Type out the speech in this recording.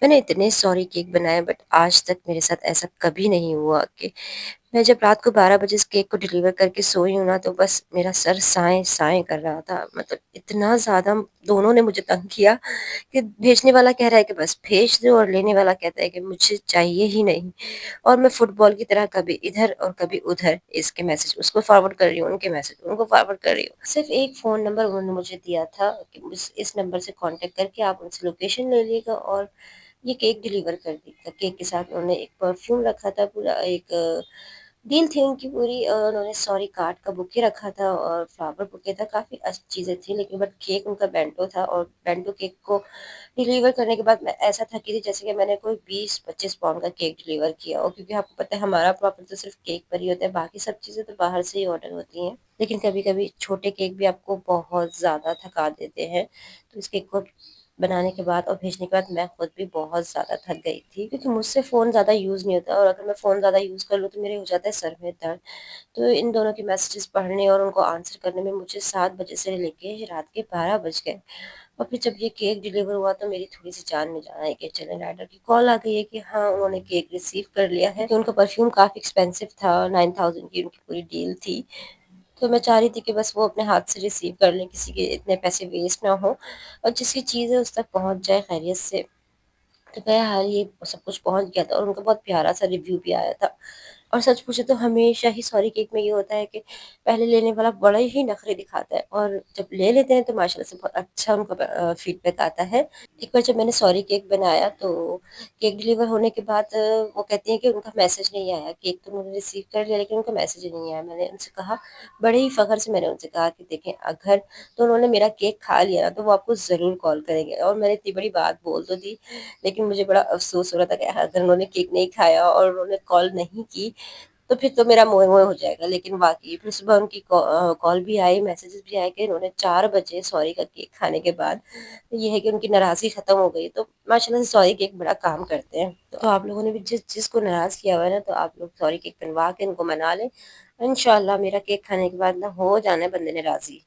मैंने इतने sorry cake बनाए बट आज तक मेरे साथ ऐसा कभी नहीं हुआ कि मैं जब रात को 12 बजे इस केक को डिलीवर करके सोई हूँ ना, तो बस मेरा सर साएँ-साएँ कर रहा था। मतलब इतना ज़्यादा दोनों ने मुझे तंग किया कि भेजने वाला कह रहा है कि बस भेज दो और लेने वाला कहता है कि मुझे चाहिए ही नहीं। और मैं फुटबॉल की तरह कभी इधर और कभी उधर इसके मैसेज उसको फॉरवर्ड कर रही हूँ, उनके मैसेज उनको फॉरवर्ड कर रही हूँ। सिर्फ़ एक फ़ोन नंबर उन्होंने मुझे दिया था कि इस नंबर से कॉन्टैक्ट करके आप उनसे लोकेशन ले लीजिएगा और ये केक डिलीवर कर दी। केक के साथ उन्होंने एक परफ्यूम रखा था, पूरा एक डील थी उनकी पूरी। उन्होंने सॉरी कार्ड का बुके रखा था और फ्लावर बुके था, काफ़ी अच्छी चीज़ें थी, लेकिन बट केक उनका बेंटो था और बेंटो केक को डिलीवर करने के बाद मैं ऐसा थकी थी जैसे कि मैंने कोई 20-25 पाउंड का केक डिलीवर किया हो, क्योंकि आपको पता है हमारा प्रॉफ़िट तो सिर्फ़ केक पर ही होता है, बाकी सब चीज़ें तो बाहर से ही ऑर्डर होती हैं। लेकिन कभी-कभी छोटे केक भी आपको बहुत ज़्यादा थका देते हैं, तो इस केक को बनाने के बाद और भेजने के बाद मैं खुद भी बहुत ज़्यादा थक गई थी, क्योंकि मुझसे फ़ोन ज़्यादा यूज़ नहीं होता और अगर मैं फ़ोन ज़्यादा यूज़ कर लूँ तो मेरे हो जाता है सर में दर्द। तो इन दोनों के मैसेजेस पढ़ने और उनको आंसर करने में मुझे 7 बजे से लेके रात के 12 बज गए। और फिर जब ये केक डिलीवर हुआ तो मेरी थोड़ी-सी जान में जान आई कि चलें, राइडर की कॉल आ गई है कि हाँ, उन्होंने केक रिसीव कर लिया है, कि उनका परफ्यूम काफ़ी एक्सपेंसिव था, 9000 की उनकी पूरी डील थी। तो मैं चाह रही थी कि बस वो अपने हाथ से रिसीव कर लें, किसी के इतने पैसे वेस्ट ना हो और जिसकी चीज़ है उस तक पहुँच जाए खैरियत से। तो बहरहाल ये सब कुछ पहुँच गया था और उनका बहुत प्यारा-सा रिव्यू भी आया था। और सच पूछे तो हमेशा ही सॉरी केक में ये होता है कि पहले लेने वाला बड़े ही नखरे दिखाता है और जब ले लेते हैं तो माशाल्लाह से बहुत अच्छा उनका फीडबैक आता है। एक बार जब मैंने सॉरी केक बनाया तो केक डिलीवर होने के बाद वो कहती हैं कि उनका मैसेज नहीं आया, केक तो उन्होंने रिसीव कर लिया लेकिन उनका मैसेज ही नहीं आया। मैंने उनसे कहा, बड़े ही फ़ख्र से मैंने उनसे कहा कि देखें, अगर तो उन्होंने मेरा केक खा लिया ना तो वो आपको ज़रूर कॉल करेंगे। और मैंने इतनी बड़ी बात बोल तो दी, लेकिन मुझे बड़ा अफ़सोस हो रहा था कि अगर उन्होंने केक नहीं खाया और उन्होंने कॉल नहीं की तो फिर तो मेरा मोह-मोह हो जाएगा। लेकिन वाक़ई फिर सुबह उनकी कॉल भी आई, मैसेजेस भी आए कि उन्होंने 4 बजे सॉरी का केक खाने के बाद ये है कि उनकी नाराज़गी ख़त्म हो गई। तो माशाल्लाह से सॉरी केक बड़ा काम करते हैं। तो आप लोगों ने भी जिसको नाराज़ किया हुआ है ना, तो आप लोग सॉरी केक बनवा के इनको मना लें। इंशाअल्लाह मेरा केक खाने के बाद ना हो जाना है बंदे ने राज़ी।